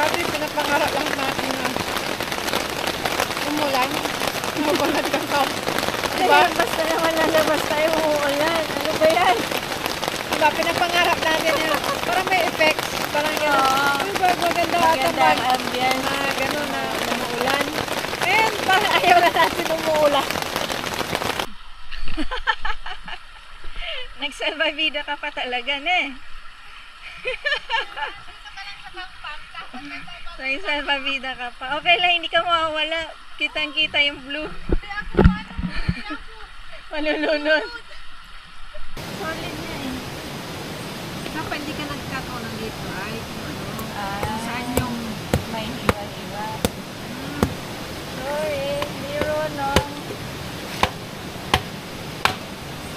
Dati pinapangarap lang natin na umulan. Umulan ka pa. Diba? Basta naman lalabas tayo, umuulan. Ano ba yan? Diba, pinapangarap natin na parang may effects. Parang gano'n. Diba, maganda Magandang ambience. na gano'n na umuulan. And parang ayaw na natin umuulan. Nagsalbabida ka pa talaga, ne? Nagsalbabida ka pa. Okay lang, hindi ka mawawala. Kitang-kita yung blue. Malulunod. Solid na eh. Dapat hindi ka nagkataon dito ay kung saan yung may hiwa-hiwa. Sorry, zero no.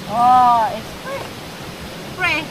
Oh, it's pre.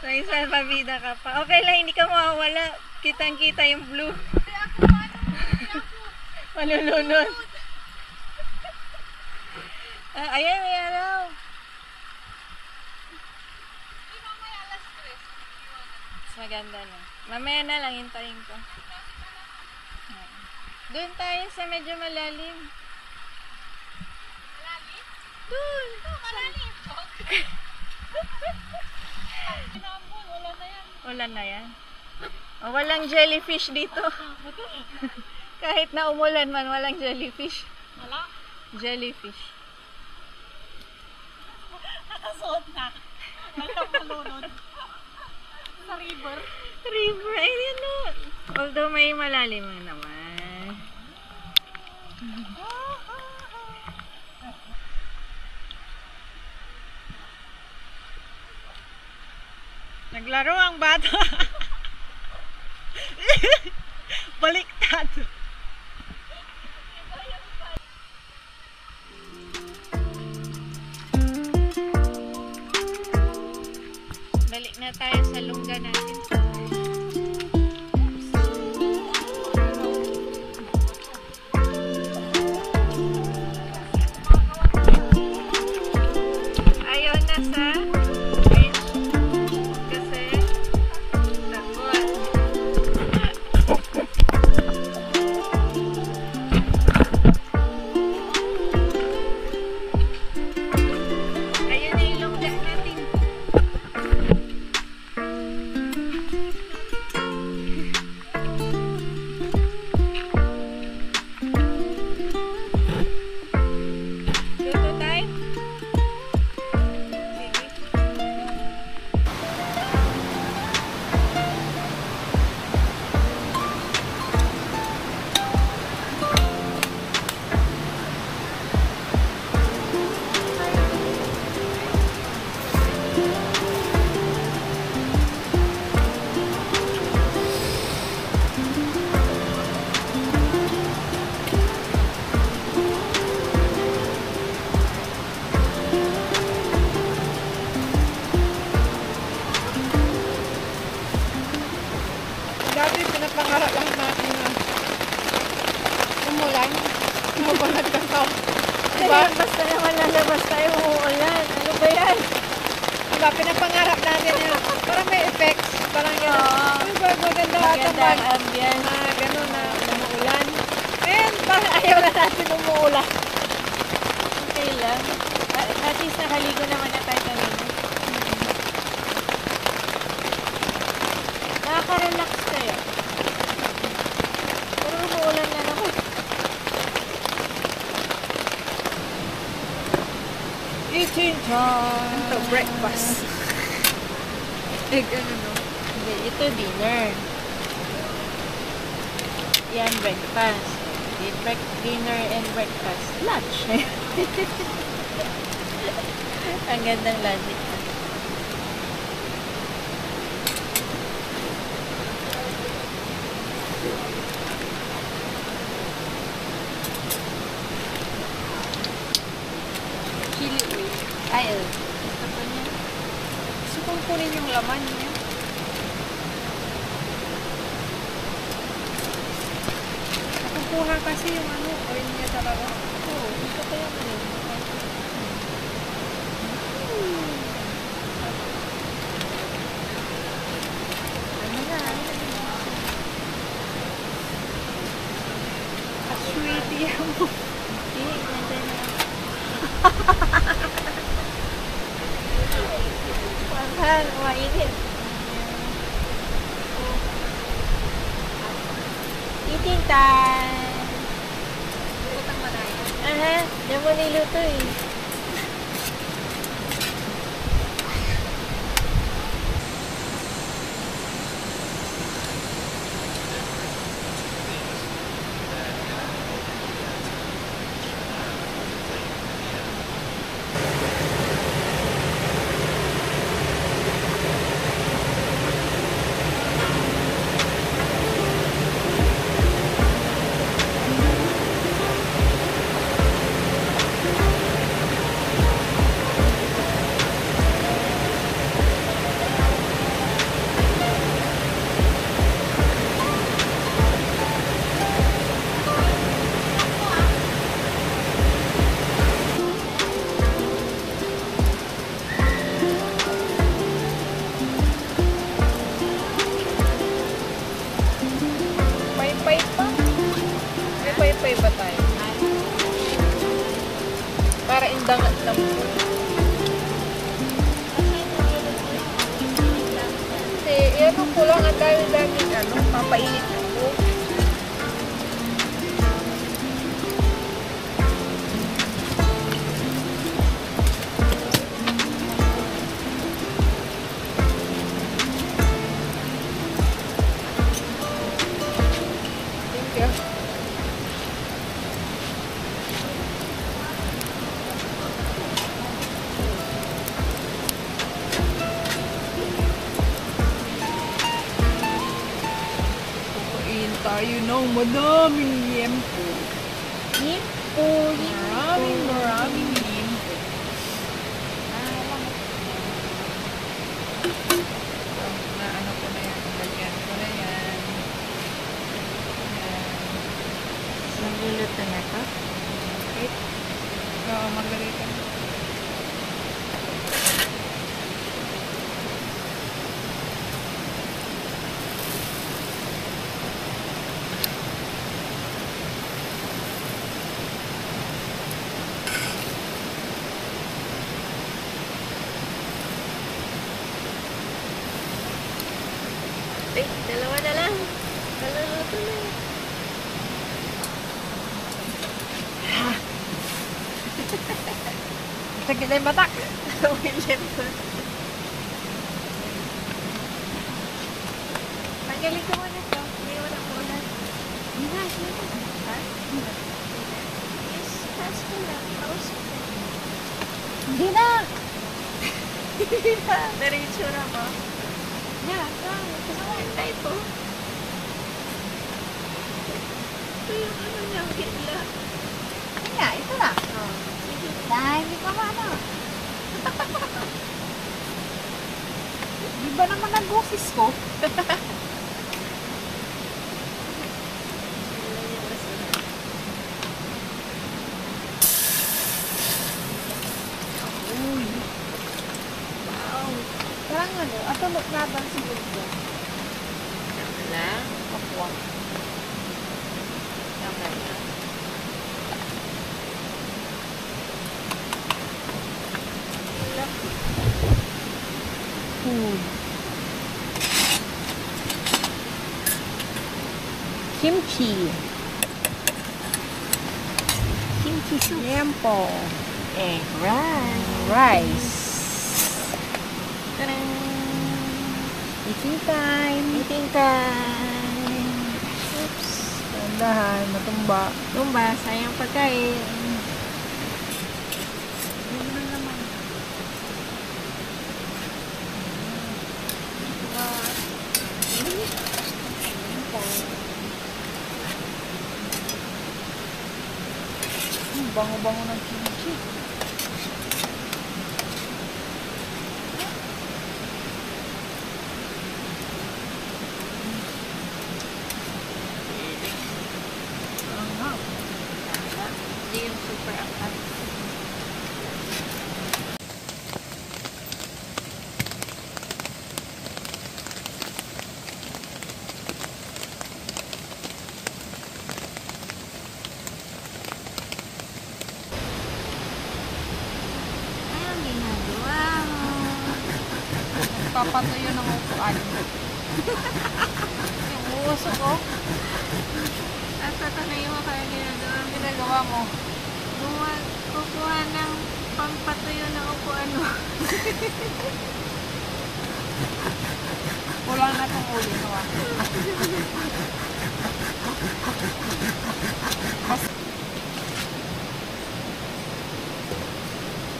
Nagsalbabida ka pa. Okay lang, hindi ka mawawala. Kitang-kita yung blue. Malulunod. Ayan, may araw. Maganda na. Mamaya na lang, hintayin ko. Doon tayo sa medyo malalim. malalim? Doon. Malalim. Wala na yan. Wala na yan. Oh, walang jellyfish dito. Kahit na umulan man, walang jellyfish. Wala? Jellyfish. Nakasuot na. Nagkamalunod. Sa river. River, ayun no. Although may malalim naman. Naglaro ang bata. Baliktad. Balik na tayo sa lungga natin. Ayaw na sa beach kasi takot. Ayun na yung lungga natin. Diba? Basta naman lalabas tayo, uulan. Ano ba yan? Diba, pinapangarap natin yan. Parang may effects. Parang gano'n. Oo. Diba, maganda Maganda ang tamad. ambience. Na gano'n na umuulan. Ngayon, parang ayaw na natin umuulan. Okay lang. At least nakaligo naman na tayo kanina. Nakaka-relax kayo. Pero umuulan na naman. Eating time. Ito, breakfast. Egg, ano no? Hindi, ito dinner. Yan, breakfast. Dinner and breakfast. Lunch. Ang gandang logic. Chili oil. Ay, gusto ko niya. Gusto kong kunin yung laman niya. Nakukuha kasi yung ano, oil niya talaga. Oo, gusto ko yung ano. Ano na? Sweetie mo. Hindi, nandiyan na. Mahal, mainit. Eating time! Utang malaya. Aha, diyan mo niluto eh. Pay-pay pa. May pay-pay ba tayo? Para indangat lang. Kasi, ano ko lang, ang dami-daming ano, papainit ko. Thank you. Kukain tayo ng madaming yempo. Yimpo, Maraming yempo. Na ano ko na yan, lagyan ko na yan. Nagluluto na to? Okay. Oo, margarita. Ay, dalawa na lang. Naluluto na. Sakit na yung batak. William ko. Tanggalin ko muna ito. Hindi mo na muna. Hindi na. Ha? Yes, taas ko lang. Kausap ko. Hindi na. Hindi na. Naritsura mo. Yeah, kasamahan tayo po. Ito yung ano niya, gitla. Kaya, ito na. Oh, sige. Dahil hindi ka ano. Di ba naman nag-office ko? lang ano, ato nabang siguro dyan. Tama lang. Kapwa. Tama lang. Food. Kimchi. Kimchi soup. Yan po. Egg rice. Rice. Tadang! Eating time. Eating time. Oops. Tandahan, matumba. Tumba, sayang pagkain. Yun na naman. Bango-bango ng kimchi. Anghang. Hindi yung super angkat. Anong ginagawa mo? Papatuyo ng upuan. Yung uso ko, At tatanayin mo kaya ginagawa ang mo. ginagawa mo. Kukuha ng pampatuyo ng upuan mo. Kulang na itong ulo. No, ah.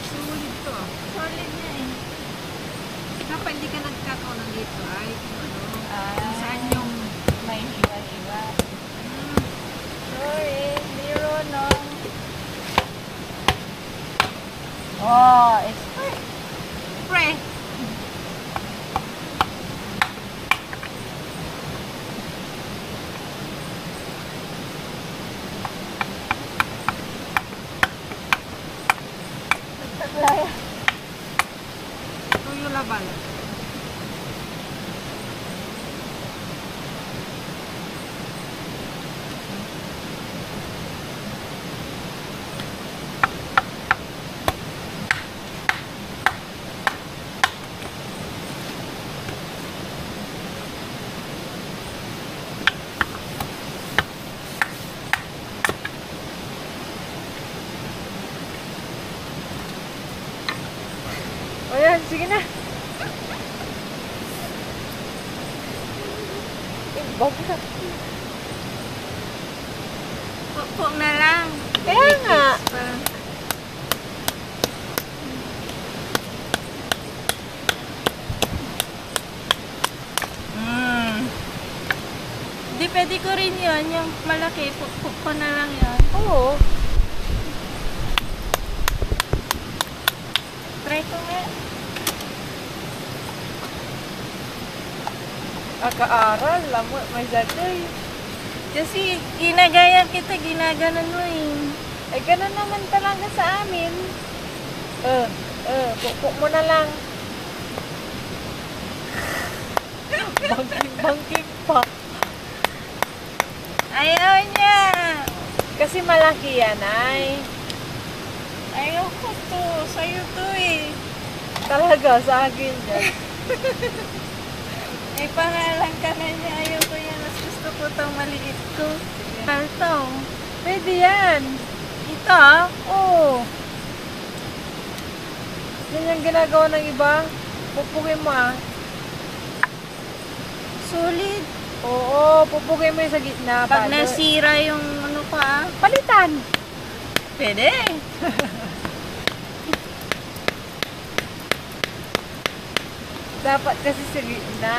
Sulit to. Solid na eh. Kapag hindi ka nagkakaw ng dito ay ano, Ah. saan yung May hiwa-hiwa. sorry, zero no. Oh, it's free. Taglaya. Tuyo labal. O yan, sige na. Ibag na. Pupo na lang. Kaya nga. Pa. Di pwede ko rin yun. Yung malaki, pupo na lang yun. Oo. Try ko nga. Akaaral, lamo, may zatoy. Kasi ginagaya kita, ginaganon mo eh. Ay, ganun naman talaga sa amin. Pukpuk mo na lang. Bangking pa. Ayaw niya. Kasi malaki yan, ay. Ayaw ko to. Sa'yo to eh. Talaga, sa akin yan. May pangalan ka na niya. Ayaw ko yan. Mas gusto ko itong maliit ko. Ito. Pwede yan. Ito. Oo. Yan yung ginagawa ng iba. Pupukin mo ah. Sulit. Oo, pupukin mo yung sa gitna. Pag Paano? nasira yung ano ko ah. Palitan. Pwede. Dapat kasi sa gitna.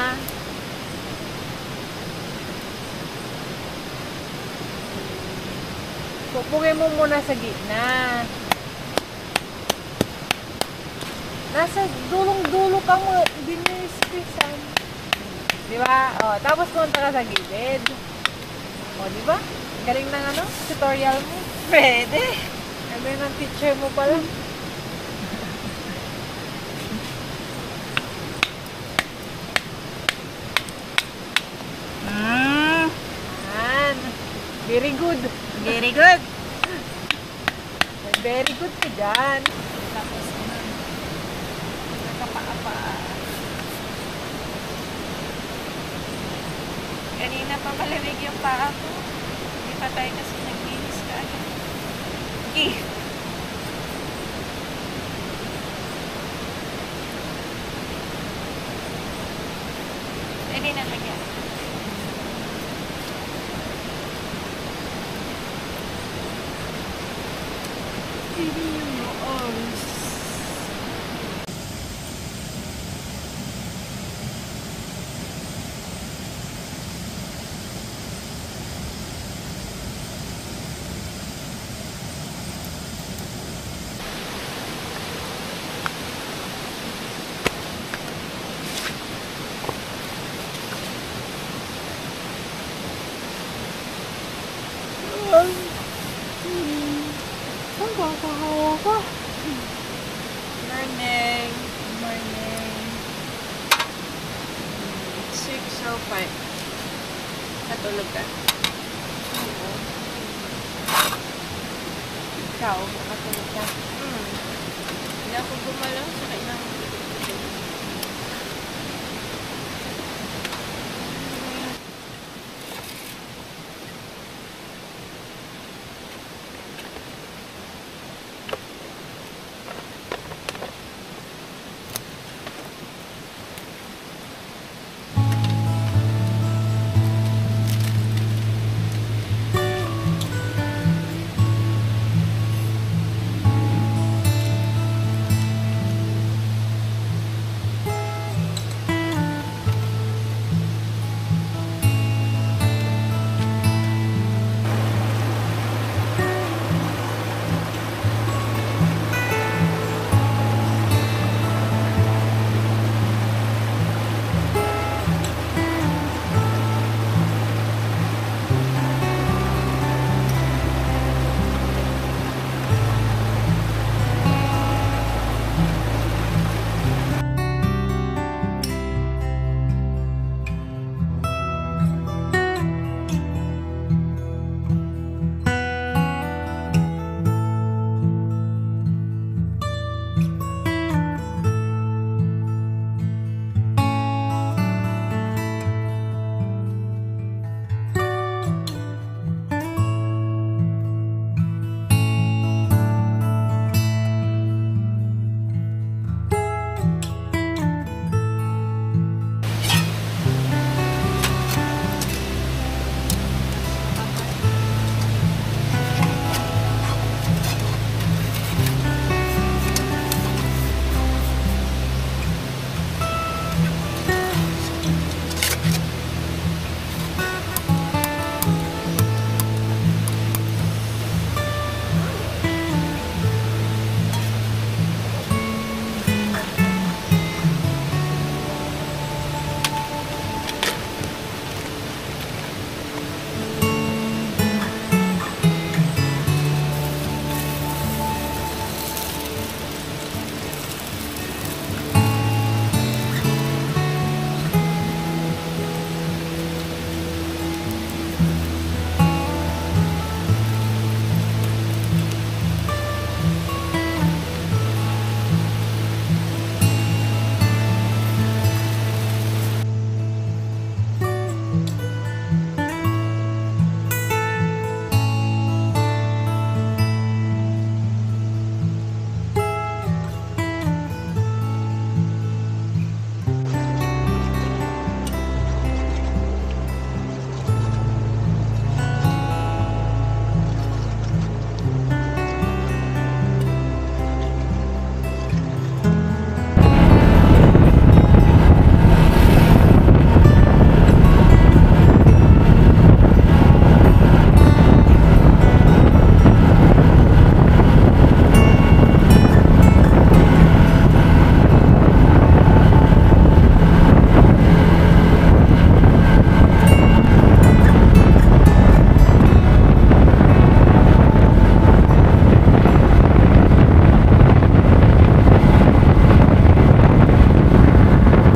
Pupukin mo muna sa gitna. Nasa dulong-dulo ka mo. Hindi mo yung di ba? O, tapos punta ka sa gilid. O, di ba? Galing ng ano? Tutorial mo. Pwede. Ano yun ang teacher mo pala? Yan. Very good. Very good. Very good ka dyan. Tapos, nakapaa-pa. Kanina pa malamig yung paa ko. Hindi pa tayo kasi naglinis ka agad. Okay. Pwede na lagyan. Ang kakahawa ka. Morning. Morning. 6:05. Natulog ka? Ikaw, nakatulog ka. Hindi ako gumalaw sa kailang